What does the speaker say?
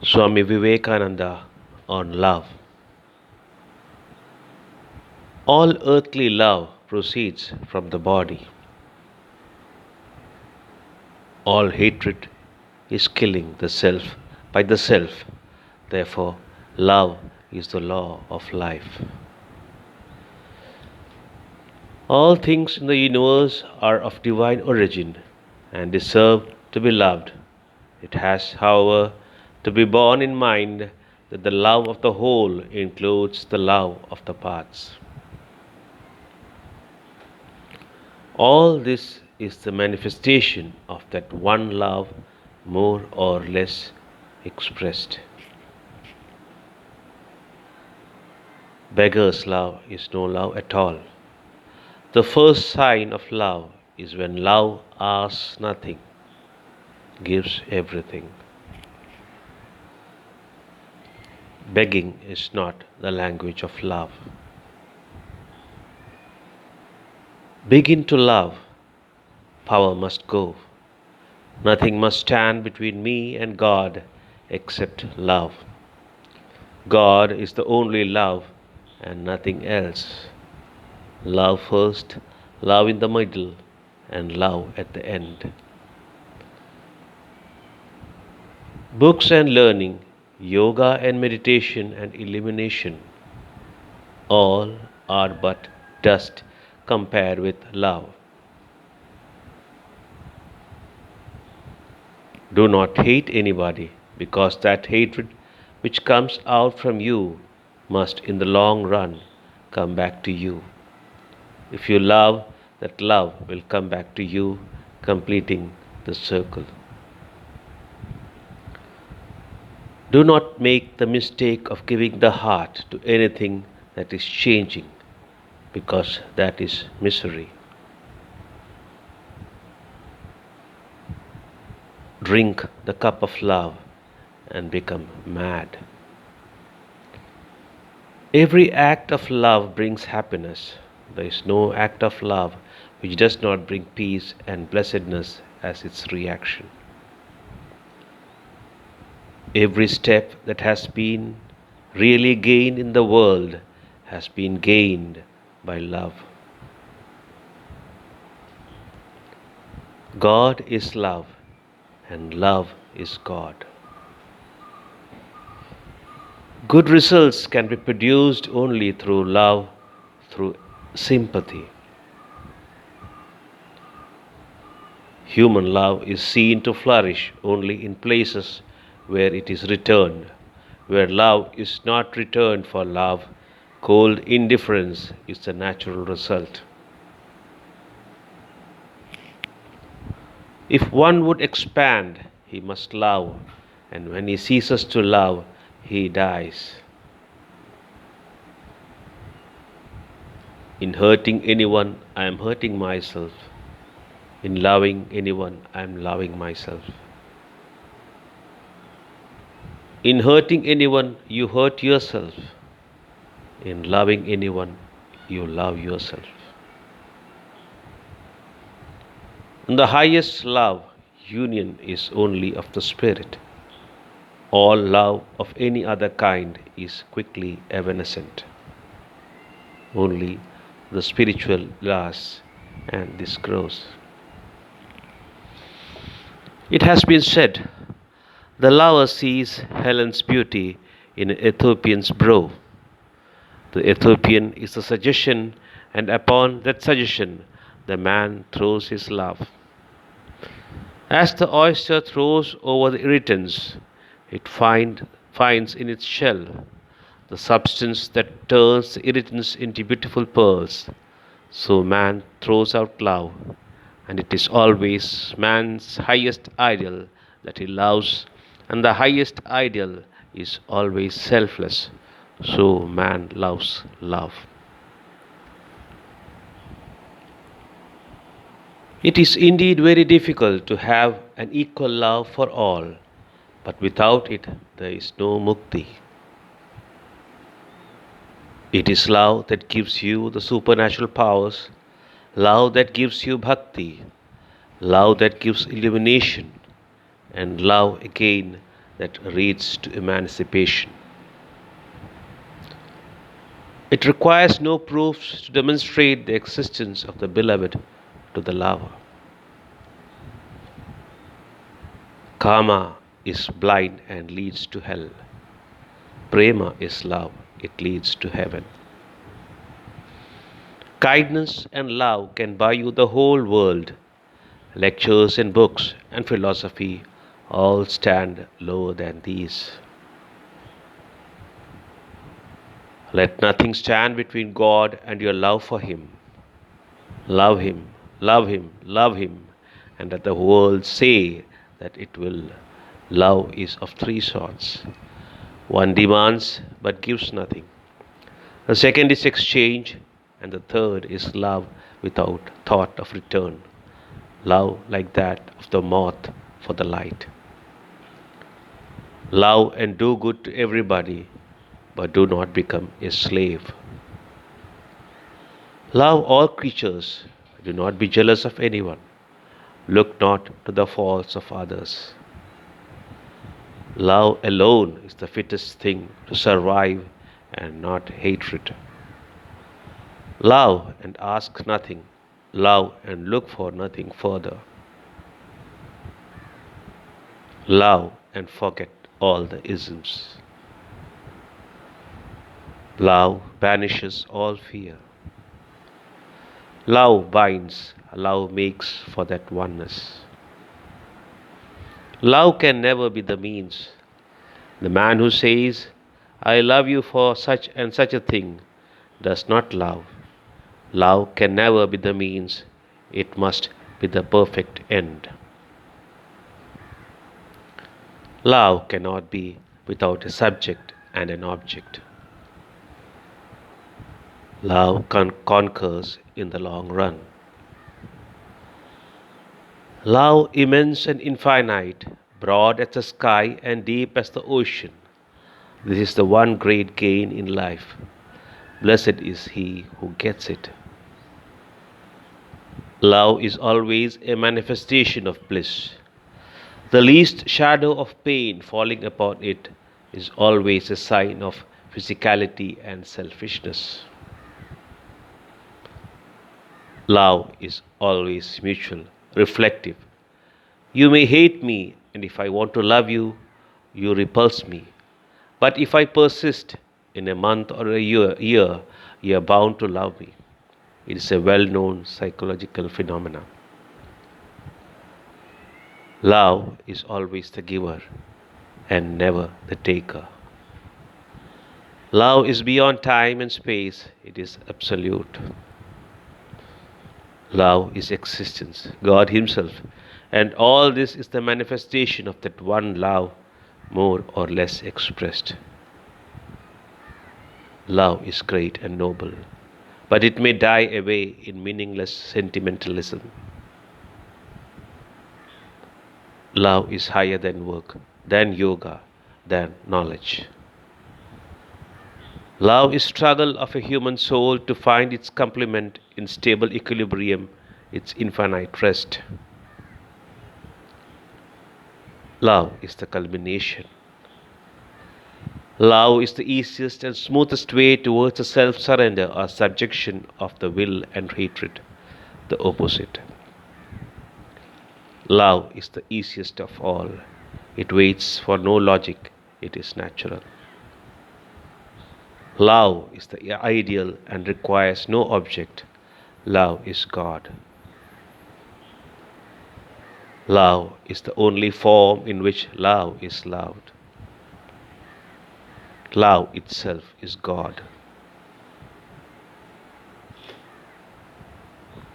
Swami Vivekananda on love. All earthly love proceeds from the body. All hatred is killing the self by the self. Therefore, love is the law of life. All things in the universe are of divine origin and deserve to be loved. It has, however, to be borne in mind that the love of the whole includes the love of the parts. All this is the manifestation of that one love, more or less expressed. Beggar's love is no love at all. The first sign of love is when love asks nothing, gives everything. Begging is not the language of love. Begin to love, power must go. Nothing must stand between me and God except love. God is the only love and nothing else. Love first, love in the middle, and love at the end. Books and learning, yoga and meditation and illumination, all are but dust compared with love. Do not hate anybody, because that hatred which comes out from you must in the long run come back to you. If you love, that love will come back to you, completing the circle. Do not make the mistake of giving the heart to anything that is changing, because that is misery. Drink the cup of love and become mad. Every act of love brings happiness. There is no act of love which does not bring peace and blessedness as its reaction. Every step that has been really gained in the world has been gained by love. God is love, and love is God. Good results can be produced only through love, through sympathy. Human love is seen to flourish only in places where it is returned. Where love is not returned for love, cold indifference is the natural result. If one would expand, he must love, and when he ceases to love, he dies. In hurting anyone, I am hurting myself. In loving anyone, I am loving myself. In hurting anyone, you hurt yourself. In loving anyone, you love yourself. In the highest love, union is only of the Spirit. All love of any other kind is quickly evanescent. Only the spiritual lasts, and this grows. It has been said, the lover sees Helen's beauty in an Ethiopian's brow. The Ethiopian is the suggestion, and upon that suggestion, the man throws his love. As the oyster throws over the irritants, it finds in its shell the substance that turns the irritants into beautiful pearls. So man throws out love, and it is always man's highest ideal that he loves, and the highest ideal is always selfless. So man loves love. It is indeed very difficult to have an equal love for all, but without it there is no mukti. It is love that gives you the supernatural powers, love that gives you bhakti, love that gives illumination, and love again that leads to emancipation. It requires no proofs to demonstrate the existence of the beloved to the lover. Kama is blind and leads to hell. Prema is love, it leads to heaven. Kindness and love can buy you the whole world. Lectures and books and philosophy all stand lower than these. Let nothing stand between God and your love for Him. Love Him, love Him, love Him, and let the world say that it will. Love is of three sorts. One demands but gives nothing. The second is exchange, and the third is love without thought of return. Love like that of the moth for the light. Love and do good to everybody, but do not become a slave. Love all creatures, do not be jealous of anyone. Look not to the faults of others. Love alone is the fittest thing to survive and not hatred. Love and ask nothing. Love and look for nothing further. Love and forget all the isms. Love banishes all fear. Love binds, love makes for that oneness. Love can never be the means. The man who says, I love you for such and such a thing, does not love. Love can never be the means, it must be the perfect end. Love cannot be without a subject and an object. Love conquers in the long run. Love immense and infinite, broad as the sky and deep as the ocean. This is the one great gain in life. Blessed is he who gets it. Love is always a manifestation of bliss. The least shadow of pain falling upon it is always a sign of physicality and selfishness. Love is always mutual, reflective. You may hate me, and if I want to love you, you repulse me. But if I persist, in a month or a year, you are bound to love me. It is a well known psychological phenomenon. Love is always the giver and never the taker. Love is beyond time and space, it is absolute. Love is existence, God Himself, and all this is the manifestation of that one love, more or less expressed. Love is great and noble, but it may die away in meaningless sentimentalism. Love is higher than work, than yoga, than knowledge. Love is struggle of a human soul to find its complement in stable equilibrium, its infinite rest. Love is the culmination. Love is the easiest and smoothest way towards the self-surrender or subjection of the will and hatred, the opposite. Love is the easiest of all. It waits for no logic, it is natural. Love is the ideal and requires no object. Love is God. Love is the only form in which love is loved. Love itself is God.